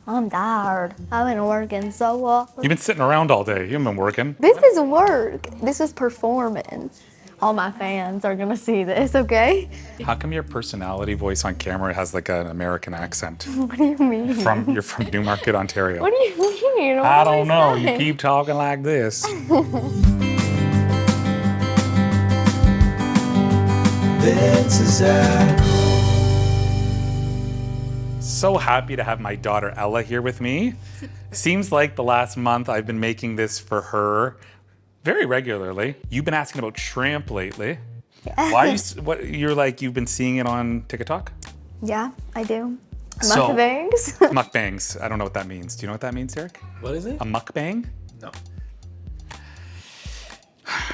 I'm tired. I've been working so hard. You've been sitting around all day. You haven't been working. This is work. This is performance. All my fans are gonna see this, okay? How come your personality voice on camera has like an American accent? What do you mean? You're from Newmarket, Ontario. What do you mean? I don't know. You keep talking like this. This is Zach. So happy to have my daughter Ella here with me. Seems like the last month I've been making this for her very regularly. You've been asking about shrimp lately. Yeah. Why? You've been seeing it on TikTok? Yeah, I do. So- Mukbangs. Mukbangs. I don't know what that means. Do you know what that means, Eric? What is it? A mukbang? No.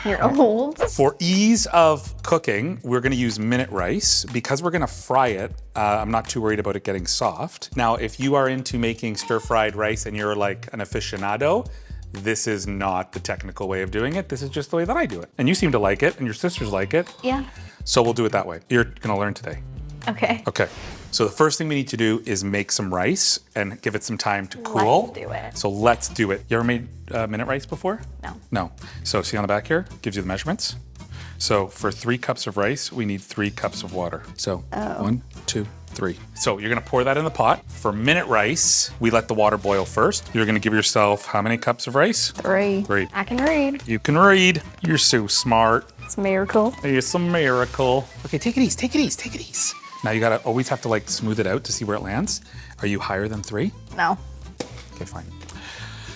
You're old. For ease of cooking, we're gonna use minute rice. Because we're gonna fry it, I'm not too worried about it getting soft. Now, if you are into making stir-fried rice and you're like an aficionado, this is not the technical way of doing it. This is just the way that I do it. And you seem to like it, and your sisters like it. Yeah. So we'll do it that way. You're gonna learn today. Okay. Okay. So the first thing we need to do is make some rice and give it some time to cool. Let's do it. So let's do it. You ever made minute rice before? No. No. So see on the back here, gives you the measurements. So for 3 cups of rice, we need 3 cups of water. So 1, 2, 3. So you're gonna pour that in the pot. For minute rice, we let the water boil first. You're gonna give yourself how many cups of rice? 3. 3. I can read. You can read. You're so smart. It's a miracle. It's a miracle. Okay, take it easy, take it easy, take it easy. Now you gotta always have to like smooth it out to see where it lands. Are you higher than 3? No. Okay, fine.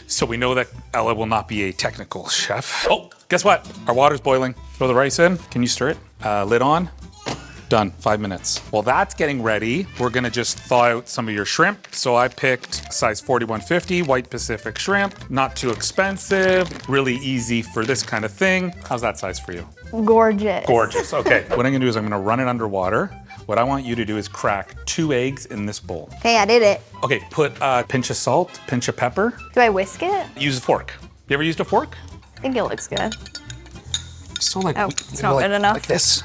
So we know that Ella will not be a technical chef. Oh, guess what? Our water's boiling. Throw the rice in. Can you stir it? Lid on. Done, 5 minutes. While that's getting ready, we're gonna just thaw out some of your shrimp. So I picked size 4150, white Pacific shrimp. Not too expensive, really easy for this kind of thing. How's that size for you? Gorgeous. Gorgeous, okay. What I'm gonna do is I'm gonna run it under water. What I want you to do is crack 2 eggs in this bowl. Okay, I did it. Okay, put a pinch of salt, pinch of pepper. Do I whisk it? Use a fork. You ever used a fork? I think it looks good. So like, Oh, it's not good enough. Like this.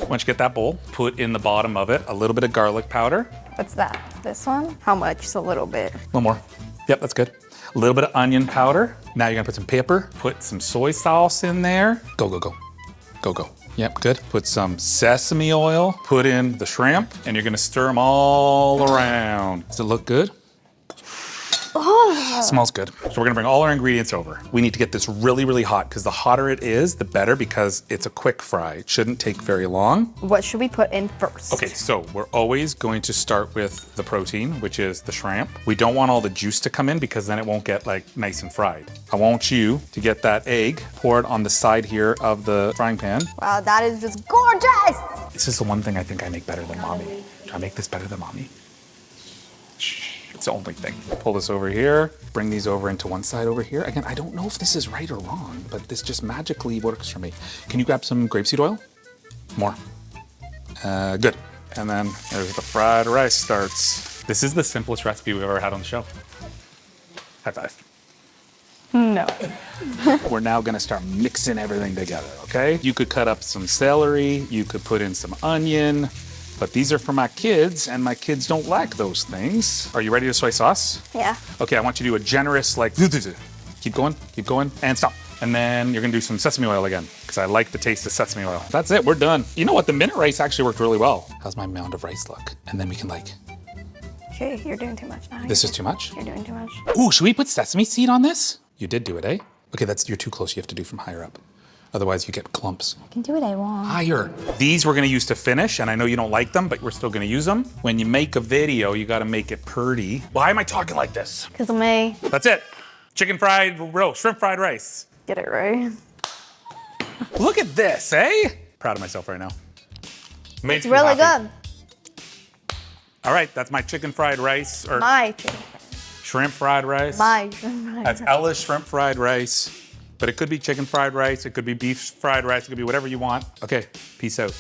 Once you get that bowl, put in the bottom of it a little bit of garlic powder. What's that? This one? How much? Just a little bit. A little more. Yep, that's good. A little bit of onion powder. Now you're gonna put some pepper, put some soy sauce in there. Go, go, go. Go, go. Yep, good. Put some sesame oil, put in the shrimp, and you're gonna stir them all around. Does it look good? Oh. Smells good. So we're gonna bring all our ingredients over. We need to get this really, really hot because the hotter it is, the better because it's a quick fry. It shouldn't take very long. What should we put in first? Okay, so we're always going to start with the protein, which is the shrimp. We don't want all the juice to come in because then it won't get like nice and fried. I want you to get that egg, pour it on the side here of the frying pan. Wow, that is just gorgeous. This is the one thing I think I make better than mommy. Do I make this better than mommy? Shh. It's the only thing. Pull this over here, bring these over into one side over here. Again, I don't know if this is right or wrong, but this just magically works for me. Can you grab some grapeseed oil? More. Good. And then there's the fried rice starts. This is the simplest recipe we've ever had on the show. High five. No. We're now gonna start mixing everything together, okay? You could cut up some celery, you could put in some onion, but these are for my kids, and my kids don't like those things. Are you ready to soy sauce? Yeah. Okay, I want you to do a generous, like, keep going, and stop. And then you're gonna do some sesame oil again, because I like the taste of sesame oil. That's it, we're done. You know what, the minute rice actually worked really well. How's my mound of rice look? And then we can like, Okay, you're doing too much now. this is too much? You're doing too much. Ooh, should we put sesame seed on this? You did do it, eh? Okay, you're too close, you have to do from higher up. Otherwise you get clumps. I can do what I want. Higher. These we're gonna use to finish, and I know you don't like them, but we're still gonna use them. When you make a video, you gotta make it pretty. Why am I talking like this? Because of me. That's it. Chicken fried roast, shrimp fried rice. Get it right. Look at this, eh? Proud of myself right now. It's really good. All right, that's my chicken fried rice, or My chicken. shrimp fried rice. My. That's Ella's shrimp fried rice. But it could be chicken fried rice, it could be beef fried rice, it could be whatever you want. Okay, peace out.